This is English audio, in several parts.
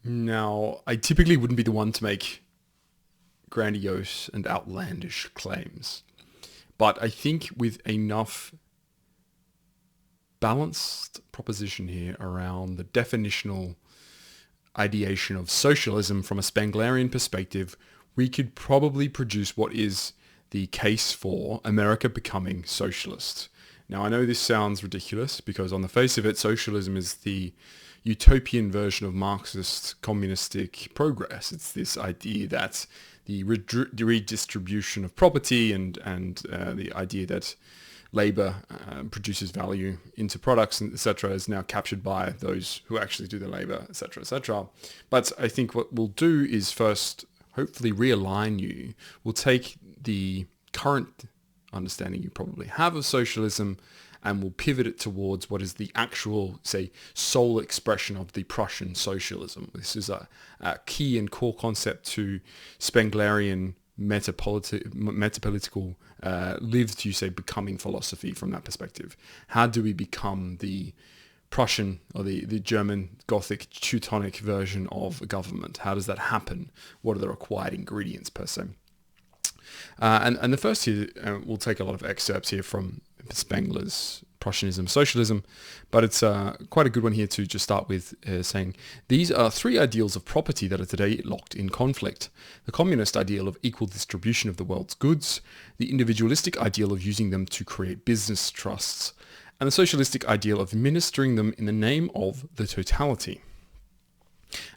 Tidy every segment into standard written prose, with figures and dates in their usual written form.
Now, I typically wouldn't be the one to make grandiose and outlandish claims, but I think with enough balanced proposition here around the definitional ideation of socialism from a Spenglerian perspective, we could probably produce what is the case for America becoming socialist. Now, I know this sounds ridiculous because on the face of it, socialism is the utopian version of Marxist communistic progress. It's this idea that the redistribution of property and the idea that labor produces value into products, etc., is now captured by those who actually do the labor, etc., etc. But I think what we'll do is first hopefully realign you. We'll take the current understanding you probably have of socialism and we'll pivot it towards what is the actual, say, sole expression of the Prussian socialism. This is a key and core concept to Spenglerian metapolitical lived, you say, becoming philosophy from that perspective. How do we become the Prussian or the German Gothic Teutonic version of a government? How does that happen? What are the required ingredients per se? And the first here, we'll take a lot of excerpts here from Spengler's Prussianism, Socialism, but it's quite a good one here to just start with saying, these are three ideals of property that are today locked in conflict. The communist ideal of equal distribution of the world's goods, the individualistic ideal of using them to create business trusts, and the socialistic ideal of administering them in the name of the totality.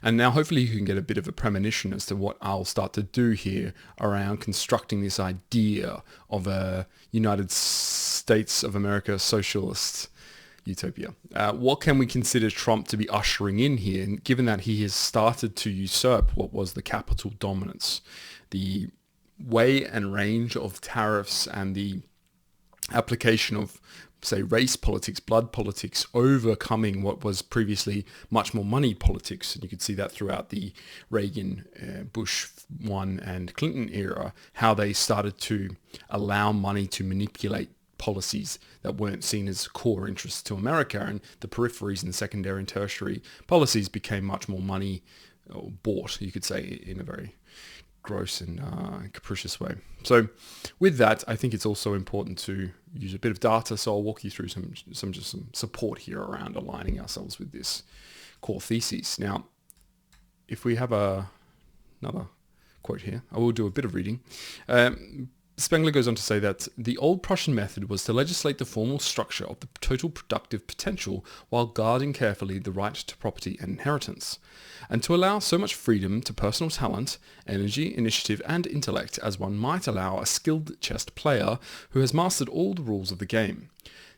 And now hopefully you can get a bit of a premonition as to what I'll start to do here around constructing this idea of a United States of America socialist utopia. What can we consider Trump to be ushering in here, given that he has started to usurp what was the capital dominance? The way and range of tariffs and the application of, say, race politics, blood politics, overcoming what was previously much more money politics. And you could see that throughout the Reagan, Bush 1 and Clinton era, how they started to allow money to manipulate policies that weren't seen as core interests to America, and the peripheries and secondary and tertiary policies became much more money bought, you could say, in a very gross and capricious way. So with that, I think it's also important to use a bit of data. So I'll walk you through some support here around aligning ourselves with this core thesis. Now, if we have another quote here, I will do a bit of reading. Spengler goes on to say that the old Prussian method was to legislate the formal structure of the total productive potential while guarding carefully the right to property and inheritance, and to allow so much freedom to personal talent, energy, initiative, and intellect as one might allow a skilled chess player who has mastered all the rules of the game.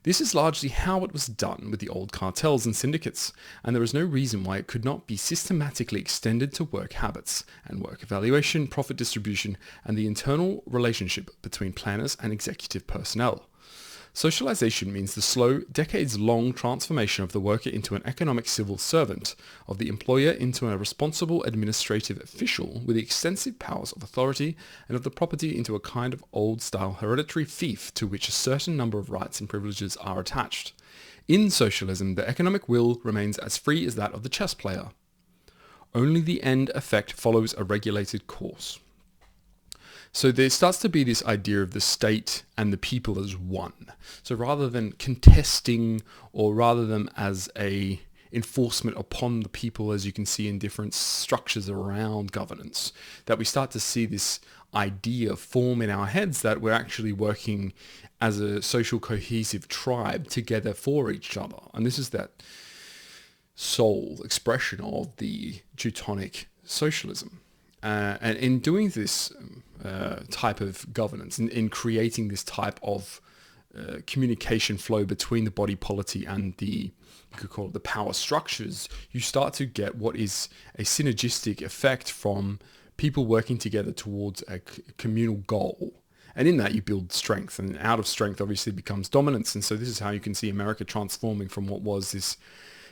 This is largely how it was done with the old cartels and syndicates, and there is no reason why it could not be systematically extended to work habits and work evaluation, profit distribution, and the internal relationship between planners and executive personnel. Socialization means the slow, decades-long transformation of the worker into an economic civil servant, of the employer into a responsible administrative official with the extensive powers of authority, and of the property into a kind of old-style hereditary fief to which a certain number of rights and privileges are attached. In socialism, the economic will remains as free as that of the chess player. Only the end effect follows a regulated course. So there starts to be this idea of the state and the people as one. So rather than contesting or rather than as a enforcement upon the people, as you can see in different structures around governance, that we start to see this idea form in our heads that we're actually working as a social cohesive tribe together for each other. And this is that sole expression of the Teutonic socialism. And in doing this type of governance, in creating this type of communication flow between the body politic and you could call it the power structures, you start to get what is a synergistic effect from people working together towards a communal goal. And in that you build strength, and out of strength obviously becomes dominance. And so this is how you can see America transforming from what was this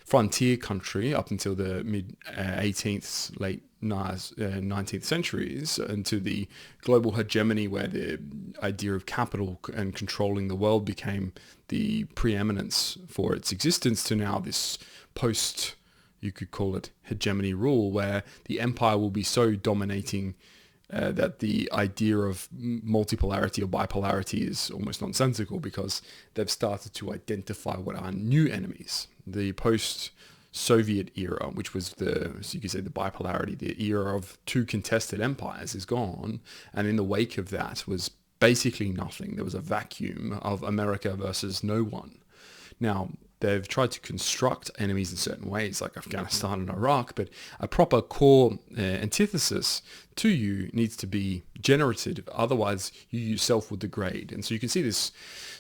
frontier country up until the mid 18th, late 19th centuries, into the global hegemony where the idea of capital and controlling the world became the preeminence for its existence, to now this post, you could call it hegemony rule, where the empire will be so dominating that the idea of multipolarity or bipolarity is almost nonsensical, because they've started to identify what are new enemies. The post-Soviet era, which was so you could say the bipolarity, the era of two contested empires, is gone. And in the wake of that was basically nothing. There was a vacuum of America versus no one. Now, they've tried to construct enemies in certain ways, like Afghanistan and Iraq, but a proper core antithesis to you needs to be generated. Otherwise, you yourself will degrade. And so you can see this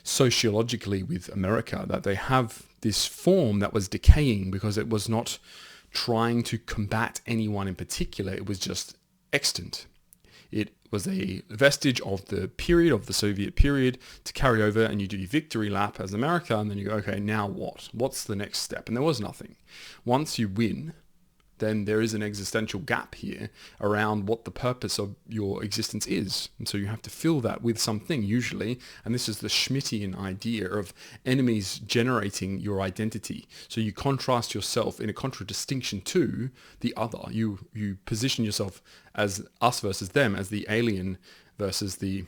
sociologically with America, that they have this form that was decaying because it was not trying to combat anyone in particular. It was just extant. It was a vestige of the period, of the Soviet period, to carry over, and you do your victory lap as America, and then you go, okay, now what? What's the next step? And there was nothing. Once you win, then there is an existential gap here around what the purpose of your existence is. And so you have to fill that with something usually. And this is the Schmittian idea of enemies generating your identity. So you contrast yourself in a contradistinction to the other. You position yourself as us versus them, as the alien versus the,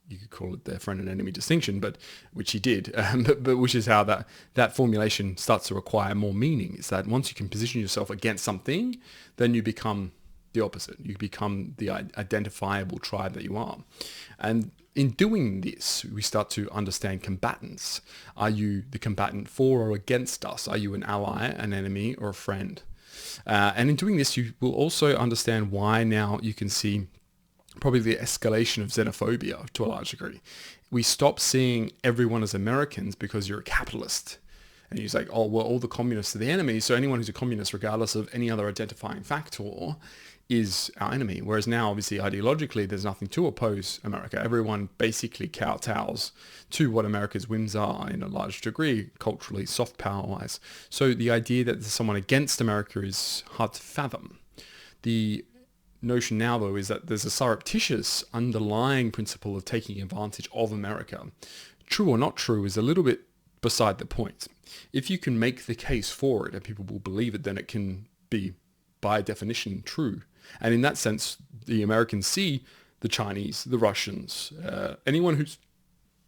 you could call it their friend and enemy distinction, but which he did, but which is how that formulation starts to acquire more meaning. It's that once you can position yourself against something, then you become the opposite. You become the identifiable tribe that you are. And in doing this, we start to understand combatants. Are you the combatant for or against us? Are you an ally, an enemy, or a friend? And in doing this, you will also understand why now you can see probably the escalation of xenophobia to a large degree. We stop seeing everyone as Americans because you're a capitalist. And you're like, oh, well, all the communists are the enemy, so anyone who's a communist, regardless of any other identifying factor, is our enemy. Whereas now, obviously, ideologically, there's nothing to oppose America. Everyone basically kowtows to what America's whims are in a large degree, culturally, soft power-wise. So the idea that there's someone against America is hard to fathom. The notion now, though, is that there's a surreptitious underlying principle of taking advantage of America. True or not true is a little bit beside the point. If you can make the case for it and people will believe it, then it can be, by definition, true. And in that sense, the Americans see the Chinese, the Russians, anyone who's,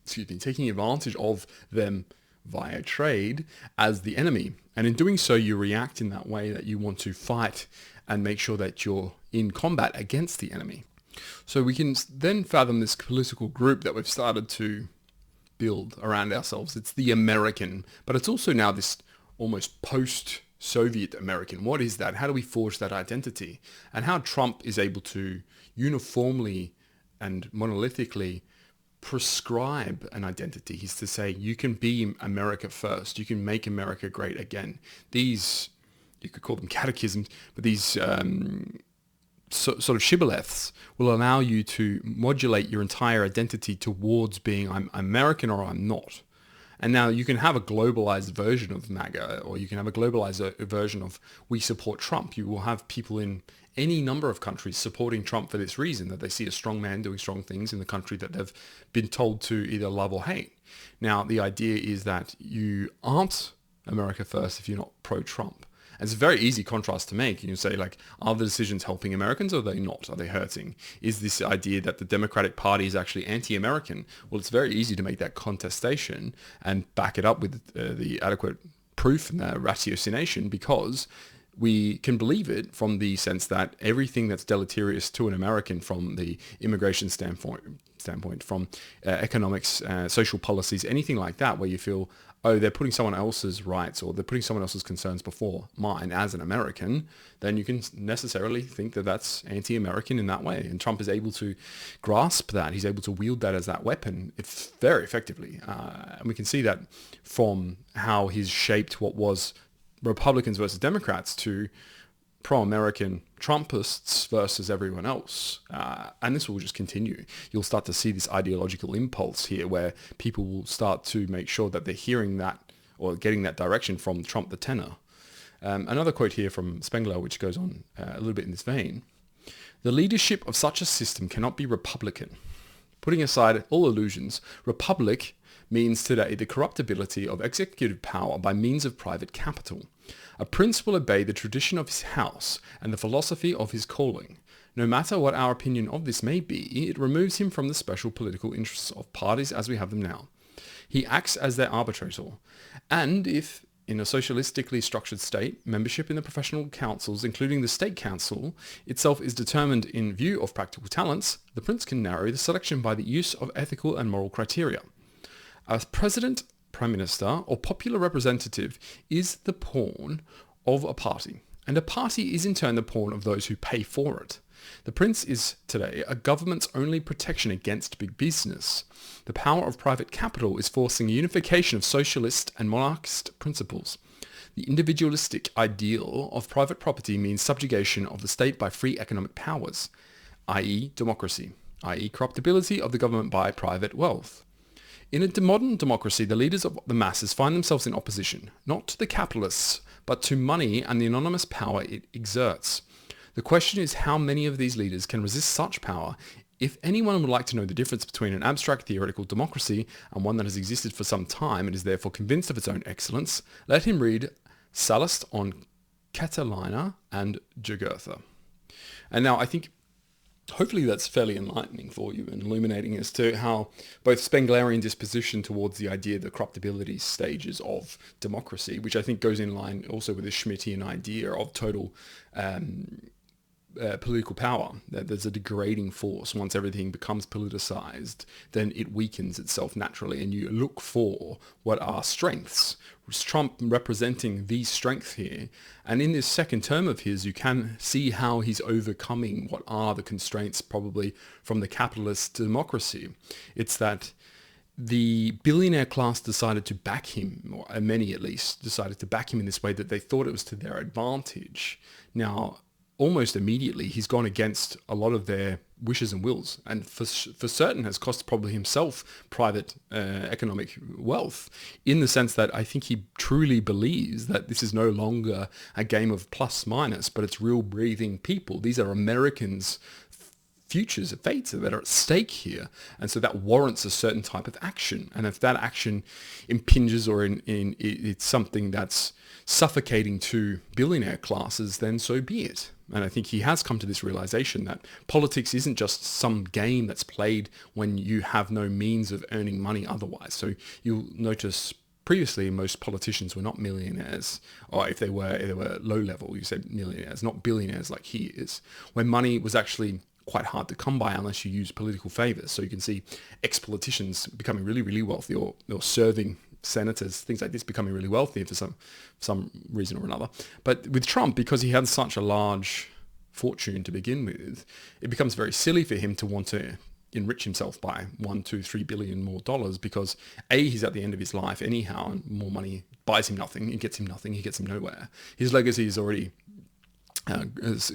taking advantage of them via trade as the enemy. And in doing so, you react in that way that you want to fight and make sure that you're in combat against the enemy. So we can then fathom this political group that we've started to build around ourselves. It's the American, but it's also now this almost post-Soviet American. What is that? How do we forge that identity? And how Trump is able to uniformly and monolithically prescribe an identity. He's to say, you can be America first. You can make America great again. These, you could call them catechisms, but these sort of shibboleths will allow you to modulate your entire identity towards being I'm American or I'm not. And now you can have a globalized version of MAGA, or you can have a globalized version of we support Trump. You will have people in any number of countries supporting Trump for this reason, that they see a strong man doing strong things in the country that they've been told to either love or hate. Now, the idea is that you aren't America first if you're not pro-Trump. And it's a very easy contrast to make. You say, like, are the decisions helping Americans or are they not? Are they hurting? Is this idea that the Democratic Party is actually anti-American? Well, it's very easy to make that contestation and back it up with the adequate proof and the ratiocination, because we can believe it from the sense that everything that's deleterious to an American from the immigration standpoint, from economics, social policies, anything like that, where you feel, oh, they're putting someone else's rights or they're putting someone else's concerns before mine as an American, then you can necessarily think that that's anti-American in that way. And Trump is able to grasp that. He's able to wield that as that weapon very effectively. And we can see that from how he's shaped what was Republicans versus Democrats to pro-American Trumpists versus everyone else. And this will just continue. You'll start to see this ideological impulse here where people will start to make sure that they're hearing that or getting that direction from Trump the tenor. Another quote here from Spengler, which goes on a little bit in this vein. The leadership of such a system cannot be Republican. Putting aside all illusions, Republic means today the corruptibility of executive power by means of private capital. A prince will obey the tradition of his house and the philosophy of his calling. No matter what our opinion of this may be, it removes him from the special political interests of parties as we have them now. He acts as their arbitrator. And if, in a socialistically structured state, membership in the professional councils, including the state council, itself is determined in view of practical talents, the prince can narrow the selection by the use of ethical and moral criteria. A president, prime minister, or popular representative is the pawn of a party, and a party is in turn the pawn of those who pay for it. The prince is today a government's only protection against big business. The power of private capital is forcing a unification of socialist and monarchist principles. The individualistic ideal of private property means subjugation of the state by free economic powers, i.e. democracy, i.e. corruptibility of the government by private wealth. In a modern democracy, the leaders of the masses find themselves in opposition, not to the capitalists, but to money and the enormous power it exerts. The question is how many of these leaders can resist such power. If anyone would like to know the difference between an abstract theoretical democracy and one that has existed for some time and is therefore convinced of its own excellence, let him read Sallust on Catilina and Jugurtha. And now I think hopefully that's fairly enlightening for you and illuminating as to how both Spenglerian disposition towards the idea of the corruptibility stages of democracy, which I think goes in line also with the Schmittian idea of total political power, that there's a degrading force. Once everything becomes politicized, then it weakens itself naturally, and you look for what are strengths. Trump representing these strengths here, and in this second term of his, you can see how he's overcoming what are the constraints probably from the capitalist democracy. It's that the billionaire class decided to back him, or many at least decided to back him in this way that they thought it was to their advantage. Now, almost immediately, he's gone against a lot of their wishes and wills, and for certain has cost probably himself private economic wealth, in the sense that I think he truly believes that this is no longer a game of plus minus, but it's real breathing people. These are Americans' futures, fates that are at stake here, and so that warrants a certain type of action. And if that action impinges or it's something that's suffocating to billionaire classes, then so be it. And I think he has come to this realization that politics isn't just some game that's played when you have no means of earning money otherwise. So you'll notice previously most politicians were not millionaires, or if they were low level, you said millionaires, not billionaires like he is, when money was actually quite hard to come by unless you use political favors. So you can see ex-politicians becoming really, really wealthy, or serving senators, things like this, becoming really wealthy for some reason or another. But with Trump, because he had such a large fortune to begin with, it becomes very silly for him to want to enrich himself by $1, $2, $3 billion more dollars, because he's at the end of his life anyhow, and more money buys him nothing, it gets him nothing, he gets him nowhere. His legacy is already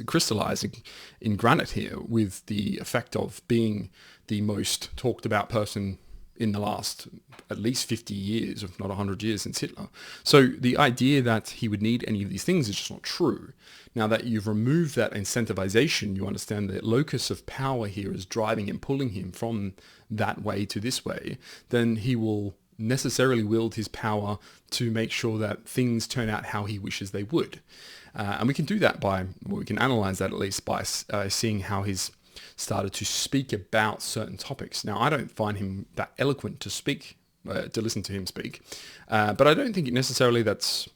crystallizing in granite here, with the effect of being the most talked about person in the last at least 50 years, if not 100 years since Hitler. So the idea that he would need any of these things is just not true. Now that you've removed that incentivization, you understand the locus of power here is driving and pulling him from that way to this way, then he will necessarily wield his power to make sure that things turn out how he wishes they would. And we can do that we can analyze that at least by seeing how he's started to speak about certain topics. Now, I don't find him that eloquent to speak, to listen to him speak, but I don't think necessarily that's,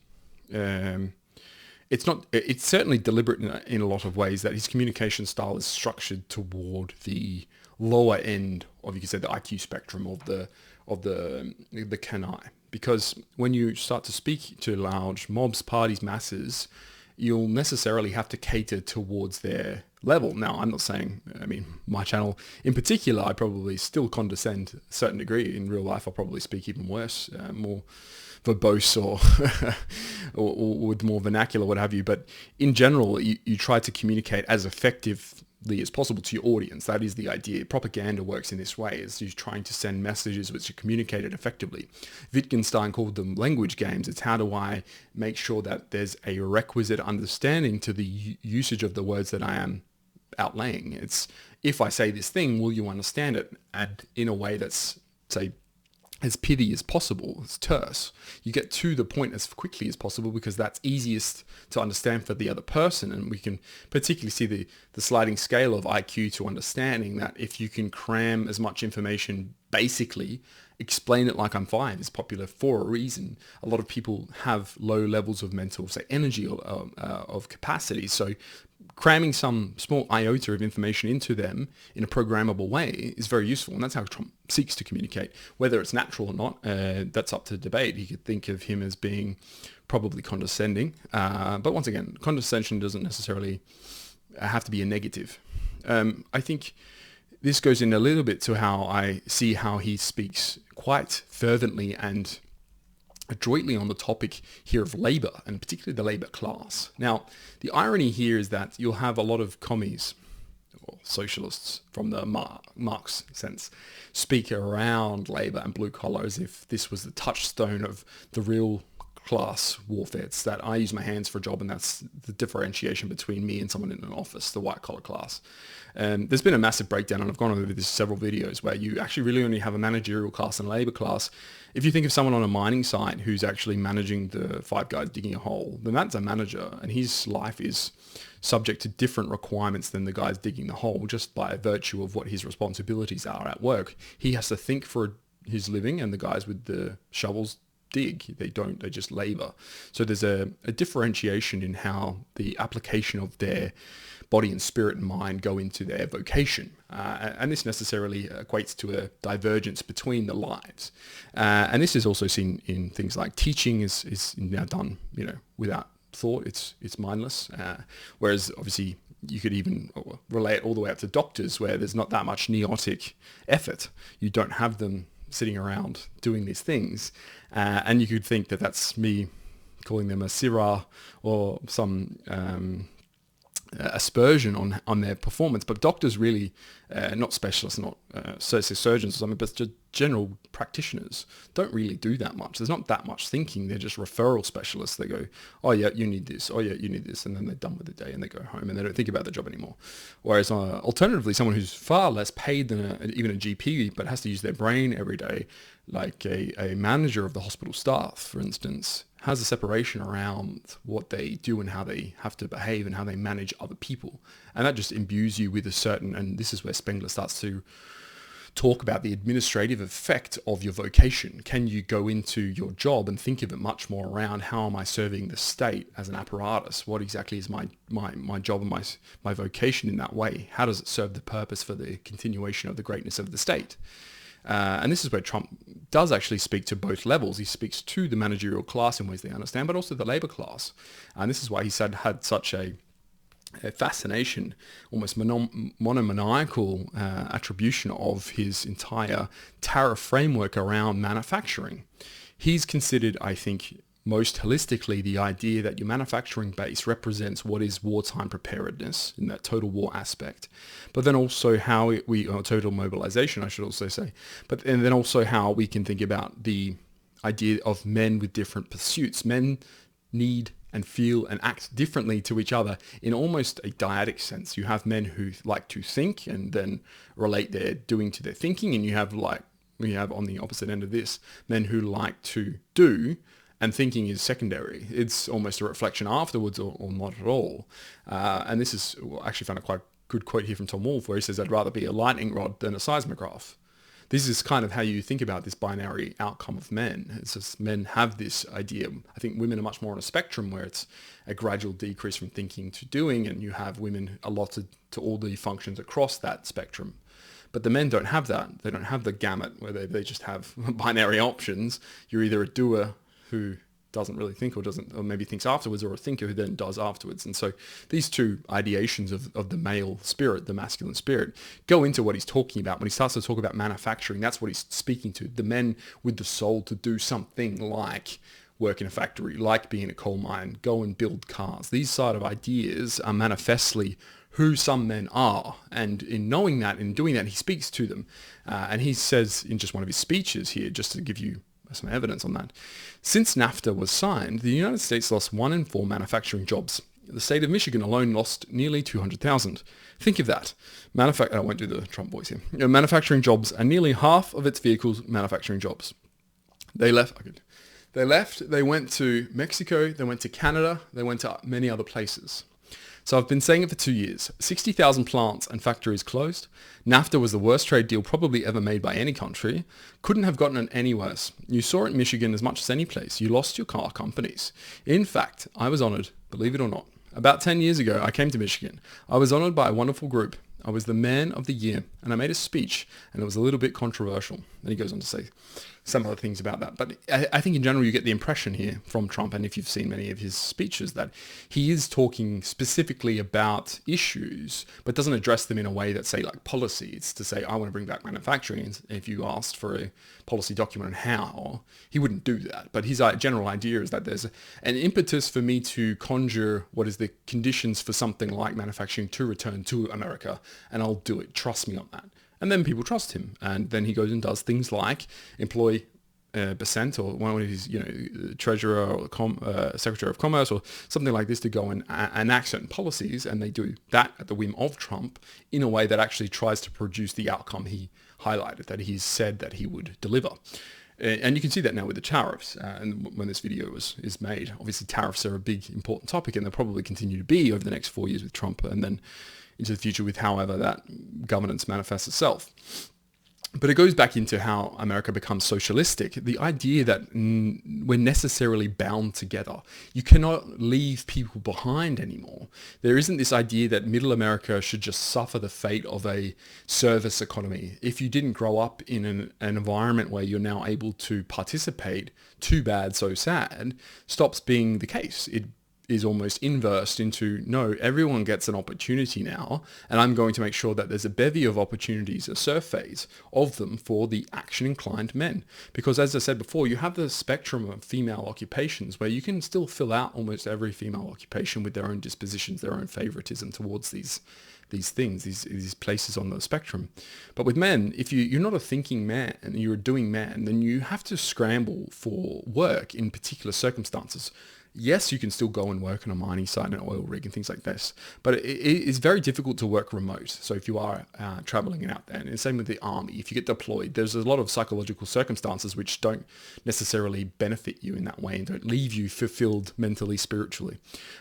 it's certainly deliberate in a lot of ways that his communication style is structured toward the lower end of, you could say, the IQ spectrum of the canaille. Because when you start to speak to large mobs, parties, masses, you'll necessarily have to cater towards their level. Now, I'm not saying, my channel in particular, I probably still condescend to a certain degree. In real life, I'll probably speak even worse, more verbose or with more vernacular, what have you. But in general, you try to communicate as effectively as possible to your audience. That is the idea. Propaganda works in this way, is you're trying to send messages which are communicated effectively. Wittgenstein called them language games. It's how do I make sure that there's a requisite understanding to the usage of the words that I am outlaying. It's, if I say this thing, will you understand it? And in a way that's, say, as pithy as possible, as terse. You get to the point as quickly as possible because that's easiest to understand for the other person. And we can particularly see the sliding scale of IQ to understanding that if you can cram as much information, basically explain it like I'm five is popular for a reason. A lot of people have low levels of mental, say, energy or of capacity. So cramming some small iota of information into them in a programmable way is very useful. And that's how Trump seeks to communicate. Whether it's natural or not, that's up to debate. You could think of him as being probably condescending. But once again, condescension doesn't necessarily have to be a negative. I think this goes in a little bit to how I see how he speaks quite fervently and adroitly on the topic here of labour, and particularly the labour class. Now, the irony here is that you'll have a lot of commies, or socialists from the Marx sense, speak around labour and blue collar as if this was the touchstone of the real class warfare. It's that I use my hands for a job, and that's the differentiation between me and someone in an office, the white collar class. There's been a massive breakdown, and I've gone over this several videos, where you actually really only have a managerial class and a labour class. If you think of someone on a mining site who's actually managing the five guys digging a hole, then that's a manager, and his life is subject to different requirements than the guys digging the hole, just by virtue of what his responsibilities are at work. He has to think for his living, and the guys with the shovels dig. They don't, they just labor. So there's a differentiation in how the application of their body and spirit and mind go into their vocation. And this necessarily equates to a divergence between the lives. And this is also seen in things like teaching is now done, without thought. It's mindless. Whereas obviously you could even relate all the way up to doctors, where there's not that much neotic effort. You don't have them sitting around doing these things. And you could think that that's me calling them a sirah or some aspersion on their performance. But doctors really, not specialists, not surgeons or something, but just general practitioners don't really do that much. There's not that much thinking. They're just referral specialists. They go, oh yeah, you need this. Oh yeah, you need this. And then they're done with the day and they go home and they don't think about the job anymore. Whereas alternatively, someone who's far less paid than even a GP, but has to use their brain every day, like a manager of the hospital staff, for instance, has a separation around what they do and how they have to behave and how they manage other people. And that just imbues you with a certain, and this is where Spengler starts to talk about the administrative effect of your vocation. Can you go into your job and think of it much more around how am I serving the state as an apparatus? What exactly is my job and my vocation in that way? How does it serve the purpose for the continuation of the greatness of the state? And this is where Trump does actually speak to both levels. He speaks to the managerial class in ways they understand, but also the labour class. And this is why he had such a fascination, almost monomaniacal attribution of his entire tariff framework around manufacturing. He's considered, I think, most holistically the idea that your manufacturing base represents what is wartime preparedness in that total war aspect, but then also how total mobilization, I should also say, and then also how we can think about the idea of men with different pursuits. Men need and feel and act differently to each other in almost a dyadic sense. You have men who like to think and then relate their doing to their thinking, and you have on the opposite end of this, men who like to do, and thinking is secondary. It's almost a reflection afterwards or not at all. And this is, I actually found a quite good quote here from Tom Wolfe, where he says, I'd rather be a lightning rod than a seismograph. This is kind of how you think about this binary outcome of men. It's just men have this idea. I think women are much more on a spectrum where it's a gradual decrease from thinking to doing, and you have women allotted to all the functions across that spectrum. But the men don't have that. They don't have the gamut where they just have binary options. You're either a doer who doesn't really think or maybe thinks afterwards, or a thinker who then does afterwards. And so these two ideations of the male spirit, the masculine spirit, go into what he's talking about. When he starts to talk about manufacturing, that's what he's speaking to. The men with the soul to do something like work in a factory, like be in a coal mine, go and build cars. These sort of ideas are manifestly who some men are. And in knowing that, in doing that, he speaks to them. And he says in just one of his speeches here, just to give you some evidence on that. Since NAFTA was signed, the United States lost 1 in 4 manufacturing jobs. The state of Michigan alone lost nearly 200,000. Think of that. I won't do the Trump voice here. Manufacturing jobs are nearly half of its vehicles manufacturing jobs. They left. They left. They went to Mexico. They went to Canada. They went to many other places. So I've been saying it for 2 years. 60,000 plants and factories closed. NAFTA was the worst trade deal probably ever made by any country. Couldn't have gotten it any worse. You saw it in Michigan as much as any place. You lost your car companies. In fact, I was honored, believe it or not. About 10 years ago, I came to Michigan. I was honored by a wonderful group. I was the man of the year, and I made a speech, and it was a little bit controversial. And he goes on to say some other things about that. But I think in general, you get the impression here from Trump, and if you've seen many of his speeches, that he is talking specifically about issues, but doesn't address them in a way that, say, like policy. It's to say, I want to bring back manufacturing. And if you asked for a policy document on how, he wouldn't do that. But his general idea is that there's an impetus for me to conjure what is the conditions for something like manufacturing to return to America, and I'll do it. Trust me on that. And then people trust him. And then he goes and does things like employ Besant or one of his, treasurer or secretary of commerce or something like this to go and enact certain policies. And they do that at the whim of Trump in a way that actually tries to produce the outcome he highlighted, that he said that he would deliver. And you can see that now with the tariffs. And when this video is made, obviously tariffs are a big, important topic, and they'll probably continue to be over the next 4 years with Trump, and then into the future with however that governance manifests itself. But it goes back into how America becomes socialistic. The idea that we're necessarily bound together. You cannot leave people behind anymore. There isn't this idea that middle America should just suffer the fate of a service economy. If you didn't grow up in an environment where you're now able to participate, too bad, so sad, stops being the case. It is almost inversed into, no, everyone gets an opportunity now, and I'm going to make sure that there's a bevy of opportunities, a surface of them for the action-inclined men. Because as I said before, you have the spectrum of female occupations where you can still fill out almost every female occupation with their own dispositions, their own favoritism towards these things, these places on the spectrum. But with men, if you're not a thinking man and you're a doing man, then you have to scramble for work in particular circumstances. Yes, you can still go and work on a mining site, an oil rig and things like this, but it is very difficult to work remote. So if you are traveling and out there, and the same with the army, if you get deployed, there's a lot of psychological circumstances which don't necessarily benefit you in that way and don't leave you fulfilled mentally, spiritually.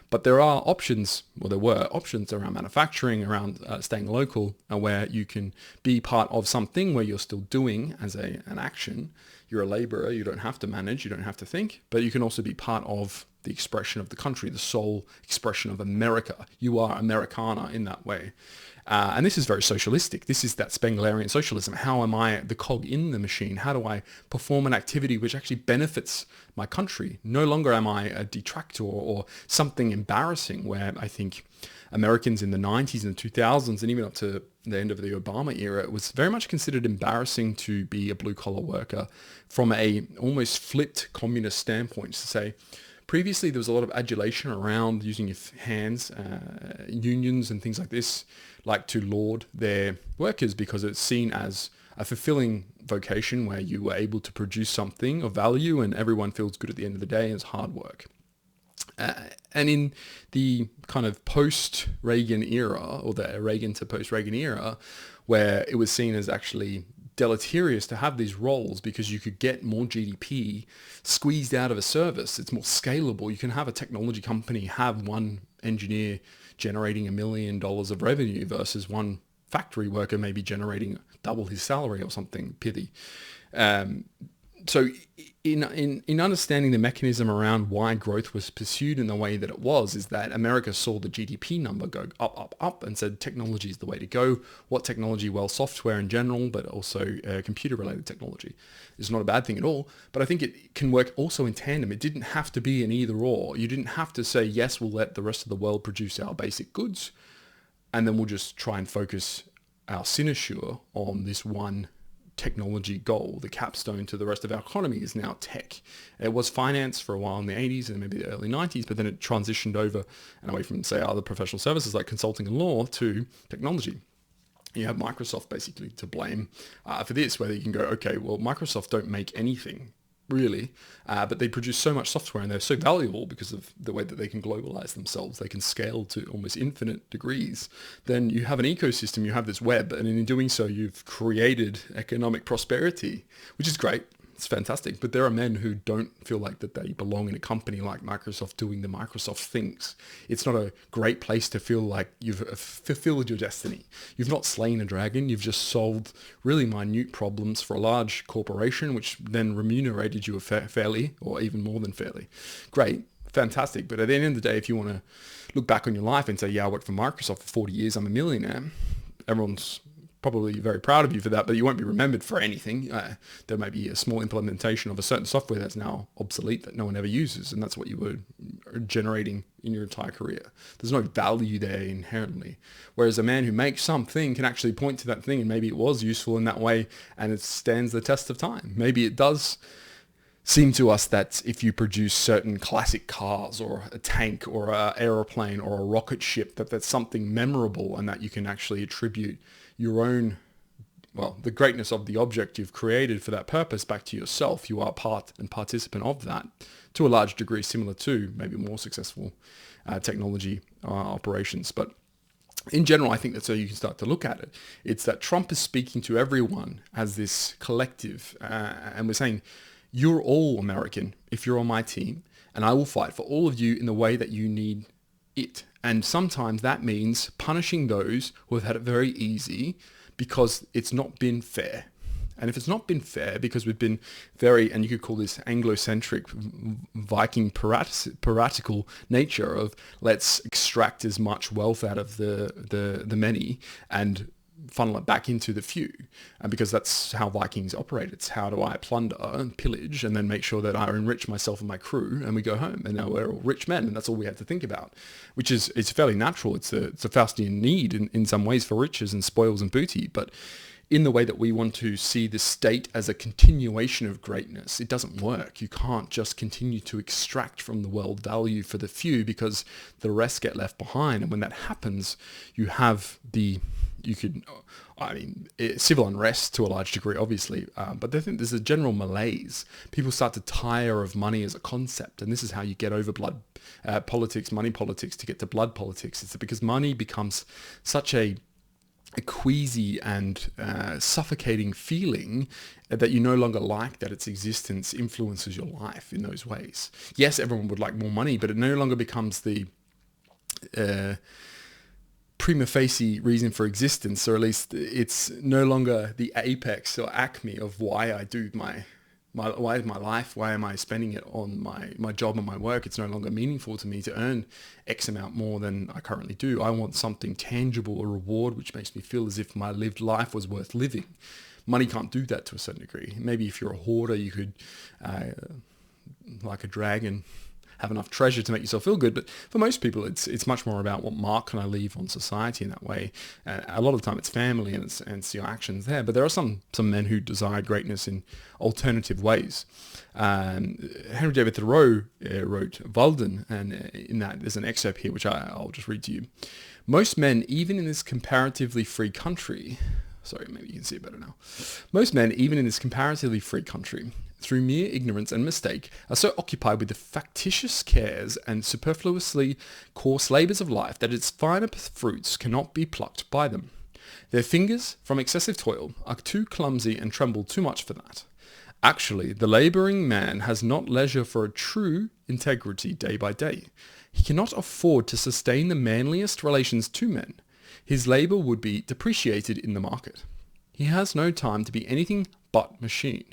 But there are options, well, there were options around manufacturing, around staying local, where you can be part of something where you're still doing as an action. You're a laborer, you don't have to manage, you don't have to think, but you can also be part of the expression of the country, the sole expression of America. You are Americana in that way. And this is very socialistic. This is that Spenglerian socialism. How am I the cog in the machine? How do I perform an activity which actually benefits my country? No longer am I a detractor or something embarrassing, where I think Americans in the 90s and the 2000s and even up to the end of the Obama era, it was very much considered embarrassing to be a blue-collar worker from a almost flipped communist standpoint, to say, previously, there was a lot of adulation around using your hands, unions and things like this, like to laud their workers because it's seen as a fulfilling vocation where you were able to produce something of value and everyone feels good at the end of the day, and it's hard work. And in the kind of post-Reagan era, or the Reagan to post-Reagan era, where it was seen as actually deleterious to have these roles because you could get more GDP squeezed out of a service. It's more scalable. You can have a technology company have one engineer generating $1 million of revenue versus one factory worker maybe generating double his salary or something pithy. So in understanding the mechanism around why growth was pursued in the way that it was, is that America saw the GDP number go up, up, up, and said technology is the way to go. What technology? Well, software in general, but also computer-related technology is not a bad thing at all. But I think it can work also in tandem. It didn't have to be an either or. You didn't have to say, yes, we'll let the rest of the world produce our basic goods, and then we'll just try and focus our sinecure on this one technology goal. The capstone to the rest of our economy is now tech. It was finance for a while in the 80s and maybe the early 90s, but then it transitioned over and away from, say, other professional services like consulting and law to technology. You have Microsoft basically to blame for this, where you can go, okay, well, Microsoft don't make anything really, but they produce so much software and they're so valuable because of the way that they can globalize themselves. They can scale to almost infinite degrees. Then you have an ecosystem, you have this web, and in doing so, you've created economic prosperity, which is great. It's fantastic. But there are men who don't feel like that they belong in a company like Microsoft doing the Microsoft things. It's not a great place to feel like you've fulfilled your destiny. You've not slain a dragon. You've just solved really minute problems for a large corporation, which then remunerated you fairly, or even more than fairly. Great. Fantastic. But at the end of the day, if you want to look back on your life and say, yeah, I worked for Microsoft for 40 years, I'm a millionaire, everyone's probably very proud of you for that, but you won't be remembered for anything. There may be a small implementation of a certain software that's now obsolete that no one ever uses, and that's what you were generating in your entire career. There's no value there inherently. Whereas a man who makes something can actually point to that thing, and maybe it was useful in that way, and it stands the test of time. Maybe it does seem to us that if you produce certain classic cars or a tank or an aeroplane or a rocket ship, that's something memorable and that you can actually attribute your own, well, the greatness of the object you've created for that purpose back to yourself. You are part and participant of that to a large degree, similar to maybe more successful technology operations. But in general, I think that's how you can start to look at it. It's that Trump is speaking to everyone as this collective, and we're saying, you're all American if you're on my team, and I will fight for all of you in the way that you need it. And sometimes that means punishing those who have had it very easy because it's not been fair. And if it's not been fair because we've been very, and you could call this Anglo-centric Viking piratical nature of let's extract as much wealth out of the many and funnel it back into the few, and because that's how Vikings operate. It's how do I plunder and pillage and then make sure that I enrich myself and my crew, and we go home, and now we're all rich men, and that's all we have to think about, which is it's fairly natural. It's a Faustian need in some ways for riches and spoils and booty, but in the way that we want to see the state as a continuation of greatness, it doesn't work. You can't just continue to extract from the world value for the few because the rest get left behind. And when that happens, you have civil unrest to a large degree, obviously, but I think there's a general malaise. People start to tire of money as a concept, and this is how you get over blood politics, money politics, to get to blood politics. It's because money becomes such a queasy and suffocating feeling that you no longer like that its existence influences your life in those ways. Yes, everyone would like more money, but it no longer becomes the prima facie reason for existence, or at least it's no longer the apex or acme of why I do my life, why am I spending it on my job and my work. It's no longer meaningful to me to earn X amount more than I currently do. I want something tangible, a reward, which makes me feel as if my lived life was worth living. Money can't do that to a certain degree. Maybe if you're a hoarder, you could, like a dragon, have enough treasure to make yourself feel good. But for most people, it's much more about what mark can I leave on society in that way. A lot of the time it's family and it's your actions there. But there are some men who desire greatness in alternative ways. Henry David Thoreau wrote Walden, and in that there's an excerpt here which I'll just read to you. Most men, even in this comparatively free country, sorry, maybe you can see it better now. Most men, even in this comparatively free country, through mere ignorance and mistake, are so occupied with the factitious cares and superfluously coarse labours of life that its finer fruits cannot be plucked by them. Their fingers, from excessive toil, are too clumsy and tremble too much for that. Actually, the labouring man has not leisure for a true integrity day by day. He cannot afford to sustain the manliest relations to men. His labour would be depreciated in the market. He has no time to be anything but machine.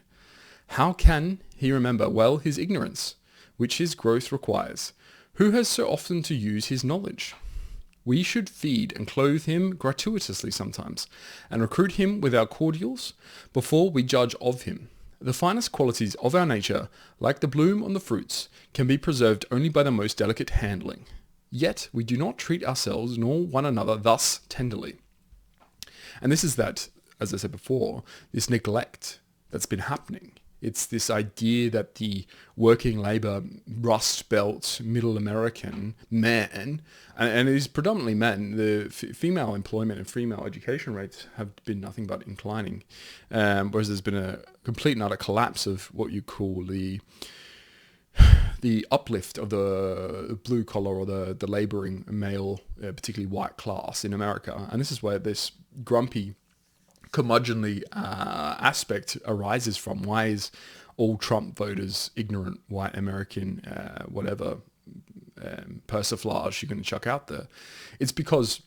How can he remember well his ignorance, which his growth requires? Who has so often to use his knowledge? We should feed and clothe him gratuitously sometimes, and recruit him with our cordials before we judge of him. The finest qualities of our nature, like the bloom on the fruits, can be preserved only by the most delicate handling. Yet we do not treat ourselves nor one another thus tenderly. And this is that, as I said before, this neglect that's been happening. It's this idea that the working labour, Rust Belt, middle American man, and it is predominantly men, the female employment and female education rates have been nothing but inclining, whereas there's been a complete and utter collapse of what you call the uplift of the blue collar or the labouring male, particularly white class in America. And this is where this grumpy, curmudgeonly aspect arises from. Why is all Trump voters, ignorant white American, whatever persiflage you're going to chuck out there. It's because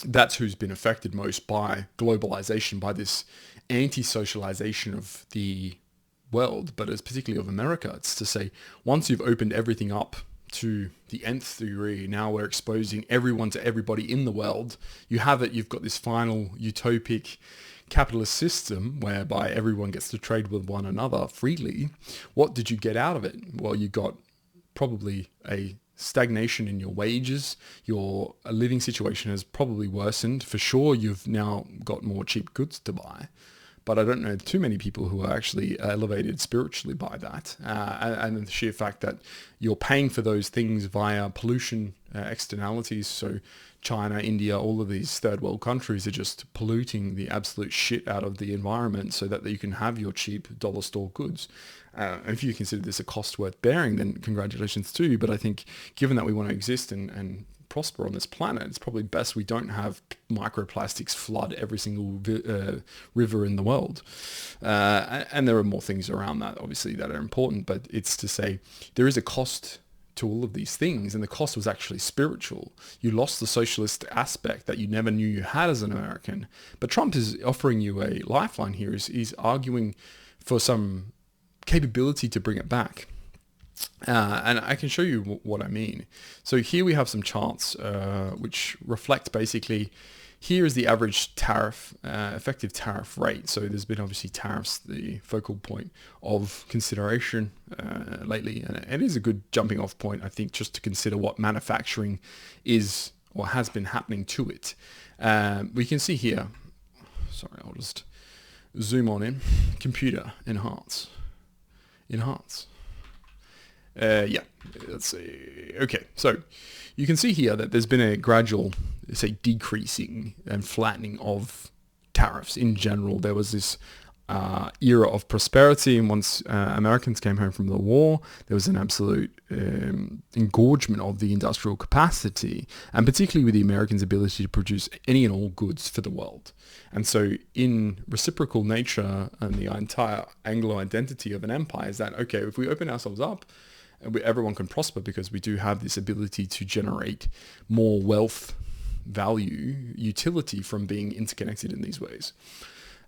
that's who's been affected most by globalization, by this anti-socialization of the world, but it's particularly of America. It's to say, once you've opened everything up to the nth degree, now we're exposing everyone to everybody in the world. You have it, you've got this final utopic capitalist system whereby everyone gets to trade with one another freely. What did you get out of it? Well, you got probably a stagnation in your wages. Your living situation has probably worsened. For sure, you've now got more cheap goods to buy. But I don't know too many people who are actually elevated spiritually by that. And the sheer fact that you're paying for those things via pollution externalities. So China, India, all of these third world countries are just polluting the absolute shit out of the environment so that you can have your cheap dollar store goods. If you consider this a cost worth bearing, then congratulations to you. But I think given that we want to exist and prosper on this planet, it's probably best we don't have microplastics flood every single river in the world. And there are more things around that, obviously, that are important. But it's to say there is a cost to all of these things, and the cost was actually spiritual. You lost the socialist aspect that you never knew you had as an American. But Trump is offering you a lifeline here. He's arguing for some capability to bring it back. And I can show you what I mean. So here we have some charts which reflect basically, here is the average tariff, effective tariff rate. So there's been obviously tariffs, the focal point of consideration lately. And it is a good jumping off point, I think, just to consider what manufacturing is or has been happening to it. We can see here, sorry, I'll just zoom on in, computer, enhance. Yeah, let's see. Okay, so you can see here that there's been a gradual, say, decreasing and flattening of tariffs in general. There was this era of prosperity, and once Americans came home from the war, there was an absolute engorgement of the industrial capacity, and particularly with the Americans' ability to produce any and all goods for the world. And so in reciprocal nature and the entire Anglo identity of an empire is that, okay, if we open ourselves up, everyone can prosper because we do have this ability to generate more wealth, value, utility from being interconnected in these ways.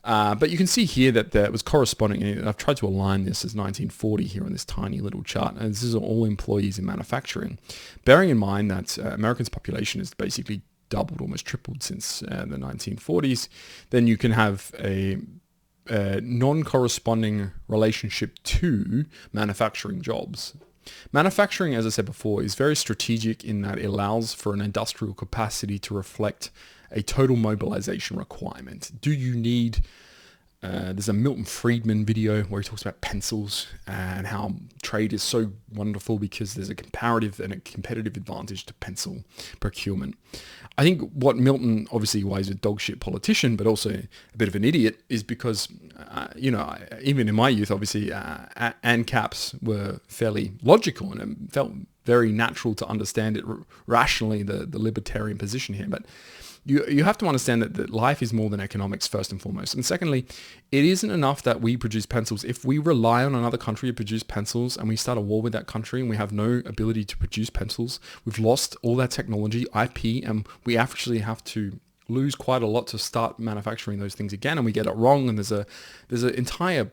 But you can see here that there was corresponding, and I've tried to align this as 1940 here on this tiny little chart, and this is all employees in manufacturing. Bearing in mind that Americans' population has basically doubled, almost tripled since the 1940s, then you can have a non-corresponding relationship to manufacturing jobs. Manufacturing, as I said before, is very strategic in that it allows for an industrial capacity to reflect a total mobilization requirement. Do you need, there's a Milton Friedman video where he talks about pencils and how trade is so wonderful because there's a comparative and a competitive advantage to pencil procurement. I think what Milton, obviously why he's a dog shit politician, but also a bit of an idiot, is because, even in my youth, obviously, ANCAPs were fairly logical, and it felt very natural to understand it rationally, the libertarian position here. But you have to understand that life is more than economics, first and foremost. And secondly, it isn't enough that we produce pencils. If we rely on another country to produce pencils and we start a war with that country and we have no ability to produce pencils, we've lost all that technology, IP, and we actually have to lose quite a lot to start manufacturing those things again, and we get it wrong. And there's an entire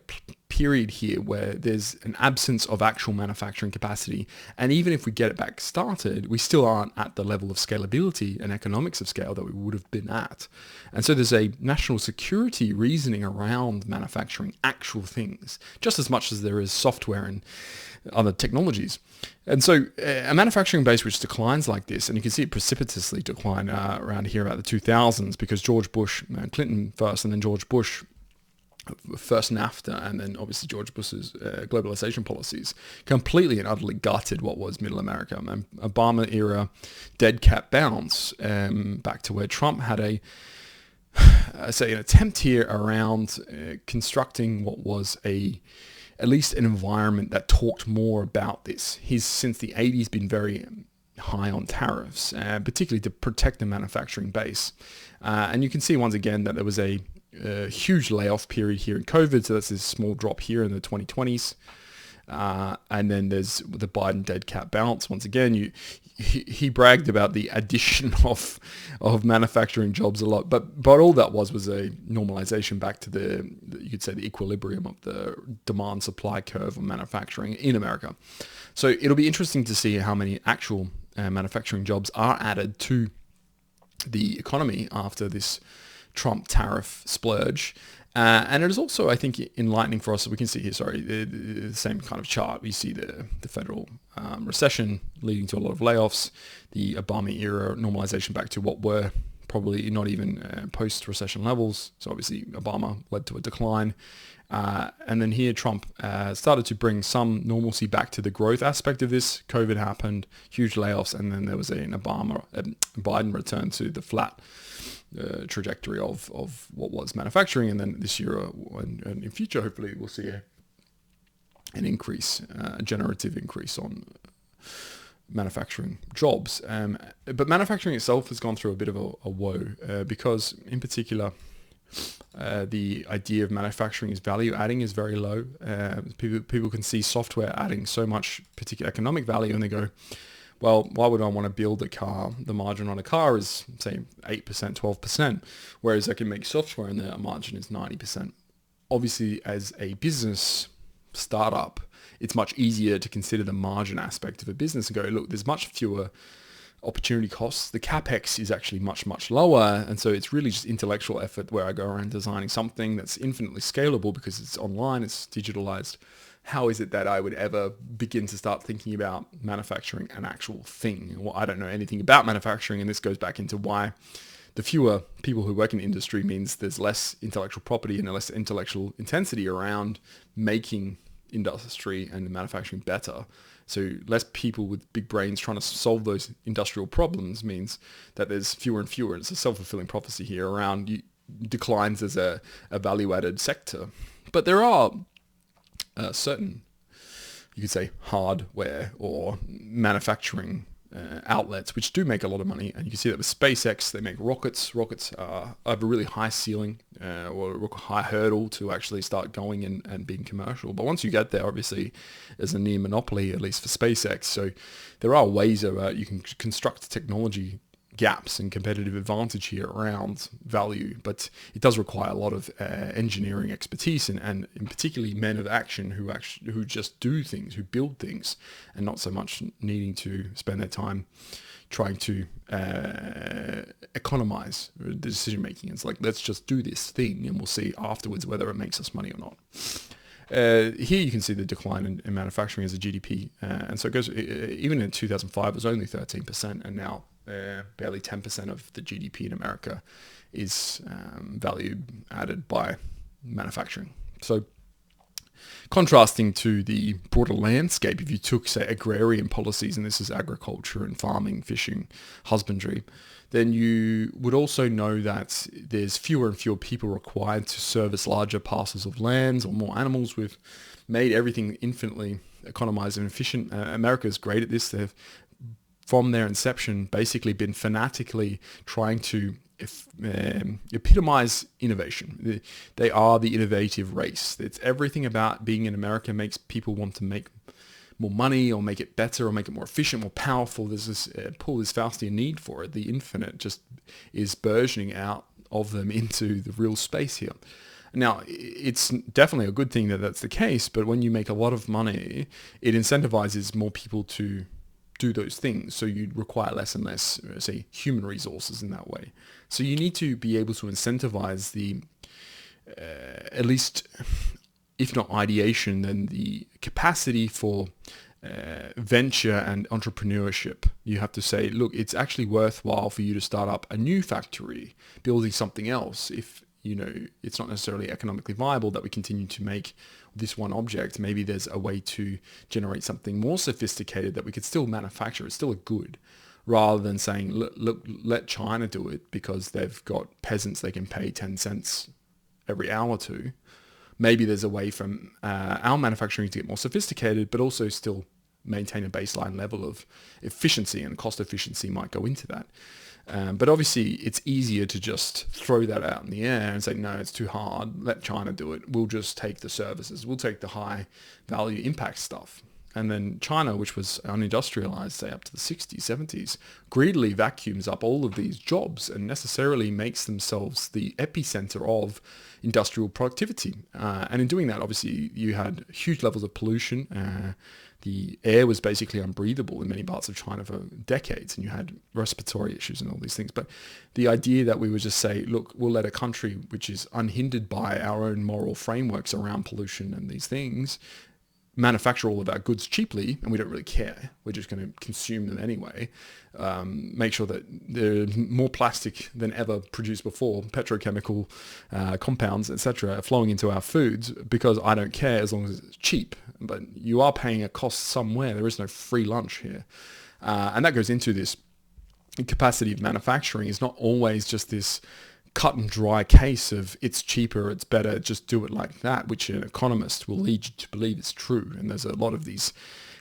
period here where there's an absence of actual manufacturing capacity. And even if we get it back started, we still aren't at the level of scalability and economics of scale that we would have been at. And so there's a national security reasoning around manufacturing actual things, just as much as there is software and other technologies. And so a manufacturing base which declines like this, and you can see it precipitously decline around here about the 2000s, because George Bush, Clinton first, and then George Bush, first NAFTA, and then obviously George Bush's globalization policies completely and utterly gutted what was middle America. Obama era dead cat bounce back to where Trump had an attempt here around constructing what was at least an environment that talked more about this. He's since the 80s been very high on tariffs, particularly to protect the manufacturing base. And you can see once again that there was a huge layoff period here in COVID, so that's this small drop here in the 2020s. And then there's the Biden dead cat bounce. Once again, he bragged about the addition of manufacturing jobs a lot, but all that was a normalization back to you could say the equilibrium of the demand supply curve of manufacturing in America. So it'll be interesting to see how many actual manufacturing jobs are added to the economy after this Trump tariff splurge. And it is also, I think, enlightening for us. So we can see here, the same kind of chart. We see the federal recession leading to a lot of layoffs, the Obama era normalization back to what were probably not even post-recession levels. So obviously Obama led to a decline. And then here Trump started to bring some normalcy back to the growth aspect of this. COVID happened, huge layoffs, and then there was a Biden return to the flat trajectory of what was manufacturing, and then this year and in future, hopefully, we'll see an increase, a generative increase on manufacturing jobs. But manufacturing itself has gone through a bit of a woe because, in particular, the idea of manufacturing is value adding is very low. People can see software adding so much particular economic value, and they go, well, why would I want to build a car? The margin on a car is, say, 8%, 12%, whereas I can make software and the margin is 90%. Obviously, as a business startup, it's much easier to consider the margin aspect of a business and go, look, there's much fewer opportunity costs. The capex is actually much, much lower. And so it's really just intellectual effort where I go around designing something that's infinitely scalable because it's online, it's digitalized. How is it that I would ever begin to start thinking about manufacturing an actual thing? Well, I don't know anything about manufacturing, and this goes back into why the fewer people who work in the industry means there's less intellectual property and less intellectual intensity around making industry and manufacturing better. So less people with big brains trying to solve those industrial problems means that there's fewer and fewer. It's a self-fulfilling prophecy here around declines as a value-added sector. But there are certain, you could say, hardware or manufacturing outlets which do make a lot of money, and you can see that with SpaceX. They make rockets. Rockets have a really high ceiling or a high hurdle to actually start going and being commercial. But once you get there, obviously, there's a near monopoly, at least for SpaceX. So there are ways of you can construct technology gaps and competitive advantage here around value, but it does require a lot of engineering expertise and particularly men of action who just do things, who build things, and not so much needing to spend their time trying to economize the decision making. It's like, let's just do this thing and we'll see afterwards whether it makes us money or not. Here you can see the decline in manufacturing as a GDP, and so it goes, even in 2005 it was only 13%, and now barely 10% of the GDP in America is value added by manufacturing. So contrasting to the broader landscape, if you took, say, agrarian policies, and this is agriculture and farming, fishing, husbandry, then you would also know that there's fewer and fewer people required to service larger parcels of lands or more animals. We've made everything infinitely economized and efficient. America is great at this. They've, from their inception, basically been fanatically trying to epitomize innovation. They are the innovative race. It's everything about being in America makes people want to make more money or make it better or make it more efficient, more powerful. There's this pull, this Faustian need for it. The infinite just is burgeoning out of them into the real space here. Now, it's definitely a good thing that that's the case, but when you make a lot of money, it incentivizes more people to do those things. So you require less and less, say, human resources in that way. So you need to be able to incentivize the, at least, if not ideation, then the capacity for venture and entrepreneurship. You have to say, look, it's actually worthwhile for you to start up a new factory, building something else. If, you know, it's not necessarily economically viable that we continue to make this one object, maybe there's a way to generate something more sophisticated that we could still manufacture. It's still a good, rather than saying, look, let China do it because they've got peasants they can pay 10 cents every hour to. Maybe there's a way from our manufacturing to get more sophisticated, but also still maintain a baseline level of efficiency, and cost efficiency might go into that. But obviously, it's easier to just throw that out in the air and say, no, it's too hard. Let China do it. We'll just take the services. We'll take the high value impact stuff. And then China, which was unindustrialized, say up to the 60s, 70s, greedily vacuums up all of these jobs and necessarily makes themselves the epicenter of industrial productivity. And in doing that, obviously, you had huge levels of pollution. The air was basically unbreathable in many parts of China for decades, and you had respiratory issues and all these things. But the idea that we would just say, look, we'll let a country which is unhindered by our own moral frameworks around pollution and these things manufacture all of our goods cheaply, and we don't really care. We're just going to consume them anyway. Make sure that there's more plastic than ever produced before, petrochemical compounds, etc., are flowing into our foods because I don't care as long as it's cheap. But you are paying a cost somewhere. There is no free lunch here. And that goes into this capacity of manufacturing is not always just this cut and dry case of it's cheaper, it's better, just do it like that, which an economist will lead you to believe is true. And there's a lot of these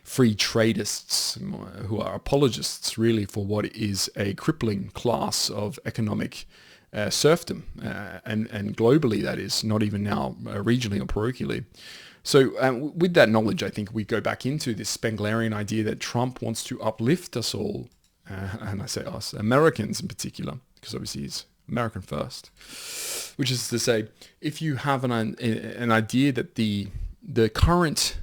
free tradists who are apologists really for what is a crippling class of economic serfdom, and globally that is, not even now regionally or parochially. So with that knowledge, I think we go back into this Spenglerian idea that Trump wants to uplift us all, and I say us, Americans in particular, because obviously he's American first, which is to say, if you have an idea that the current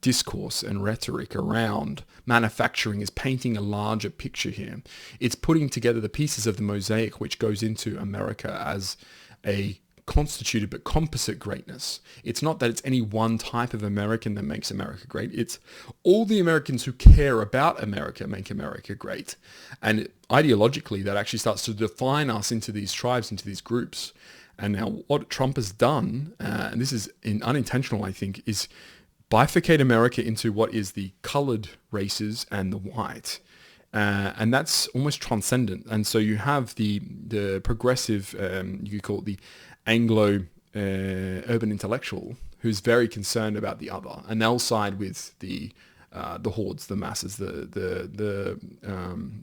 discourse and rhetoric around manufacturing is painting a larger picture here, it's putting together the pieces of the mosaic which goes into America as a constituted but composite greatness. It's not that it's any one type of American that makes America great. It's all the Americans who care about America make America great. And ideologically, that actually starts to define us into these tribes, into these groups. And now what Trump has done, and this is unintentional, I think, is bifurcate America into what is the colored races and the white. And that's almost transcendent. And so you have the progressive, you could call it the Anglo urban intellectual, who's very concerned about the other, and they'll side with the hordes, the masses, the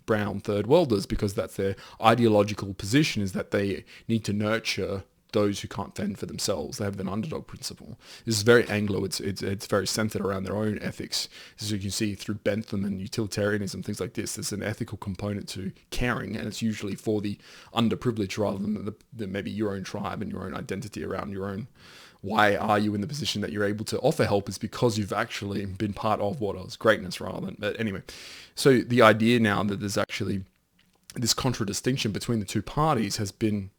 brown third worlders, because that's their ideological position, is that they need to nurture those who can't fend for themselves. They have an underdog principle. This is very Anglo. It's very centered around their own ethics. As you can see through Bentham and utilitarianism, things like this, there's an ethical component to caring, and it's usually for the underprivileged rather than maybe your own tribe and your own identity around your own. Why are you in the position that you're able to offer help is because you've actually been part of what is greatness rather than, but anyway. So the idea now that there's actually this contradistinction between the two parties has been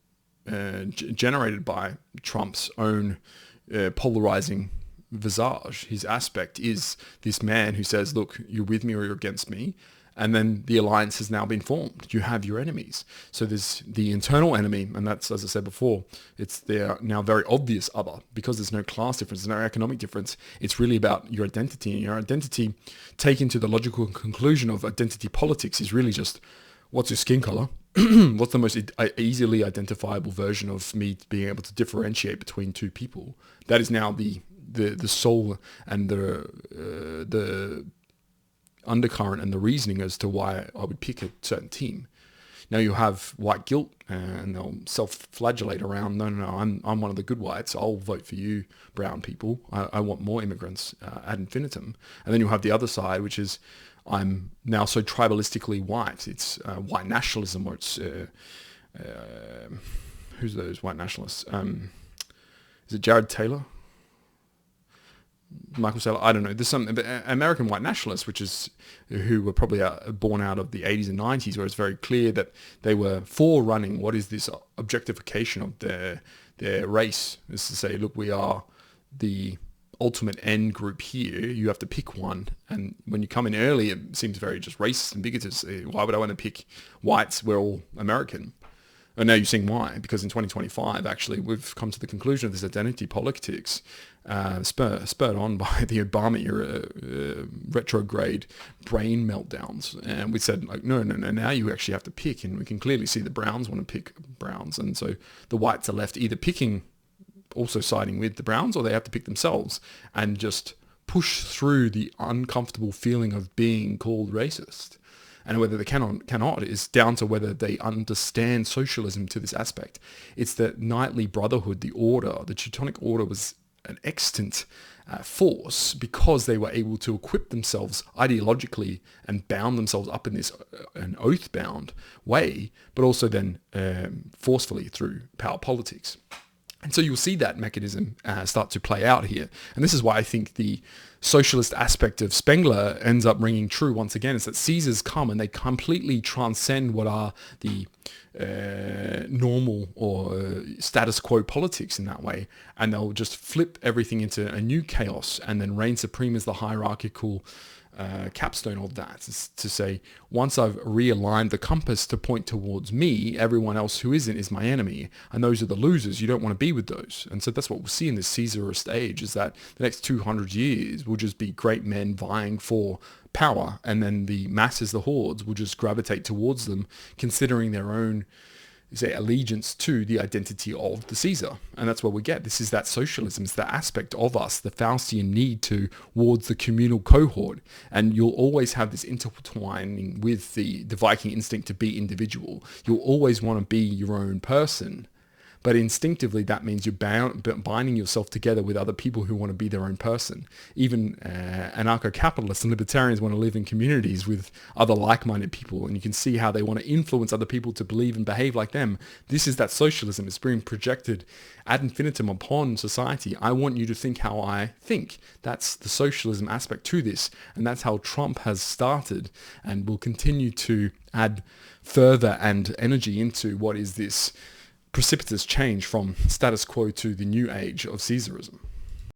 generated by Trump's own polarizing visage. His aspect is this man who says, look, you're with me or you're against me. And then the alliance has now been formed. You have your enemies. So there's the internal enemy, and that's, as I said before, it's their now very obvious other, because there's no class difference, there's no economic difference. It's really about your identity, and your identity taken to the logical conclusion of identity politics is really just, what's your skin color? What's the most easily identifiable version of me being able to differentiate between two people? That is now the soul and the undercurrent and the reasoning as to why I would pick a certain team. Now you have white guilt, and they'll self-flagellate around, no, I'm one of the good whites, I'll vote for you brown people, I want more immigrants ad infinitum. And then you'll have the other side, which is, I'm now so tribalistically white. It's white nationalism, or it's who's those white nationalists? Is it Jared Taylor? Michael Saylor? I don't know. There's some American white nationalists, who were probably born out of the 80s and 90s, where it's very clear that they were forerunning what is this objectification of their race. Is to say, look, we are the ultimate end group here. You have to pick one, and when you come in early, it seems very just racist and bigoted. Why would I want to pick whites? We're all American. And now you're seeing why, because in 2025, actually, we've come to the conclusion of this identity politics, spurred on by the Obama era retrograde brain meltdowns. And we said, like, no, now you actually have to pick, and we can clearly see the Browns want to pick Browns, and so the whites are left either picking, also siding with the Browns, or they have to pick themselves and just push through the uncomfortable feeling of being called racist. And whether they cannot is down to whether they understand socialism to this aspect. It's the knightly brotherhood, the order, the Teutonic order was an extant force because they were able to equip themselves ideologically and bound themselves up in this an oath-bound way, but also then forcefully through power politics. And so you'll see that mechanism start to play out here. And this is why I think the socialist aspect of Spengler ends up ringing true once again, is that Caesars come and they completely transcend what are the normal or status quo politics in that way. And they'll just flip everything into a new chaos and then reign supreme as the hierarchical capstone of that, is to say, once I've realigned the compass to point towards me, everyone else who isn't is my enemy, and those are the losers. You don't want to be with those. And so that's what we'll see in this Caesarist age, is that the next 200 years will just be great men vying for power, and then the masses, the hordes, will just gravitate towards them, considering their own, say, allegiance to the identity of the Caesar. And that's what we get. This is that socialism. It's that aspect of us, the Faustian need towards the communal cohort. And you'll always have this intertwining with the Viking instinct to be individual. You'll always want to be your own person. But instinctively, that means you're binding yourself together with other people who want to be their own person. Even anarcho-capitalists and libertarians want to live in communities with other like-minded people, and you can see how they want to influence other people to believe and behave like them. This is that socialism. It's being projected ad infinitum upon society. I want you to think how I think. That's the socialism aspect to this, and that's how Trump has started and will continue to add further and energy into what is this precipitous change from status quo to the new age of Caesarism.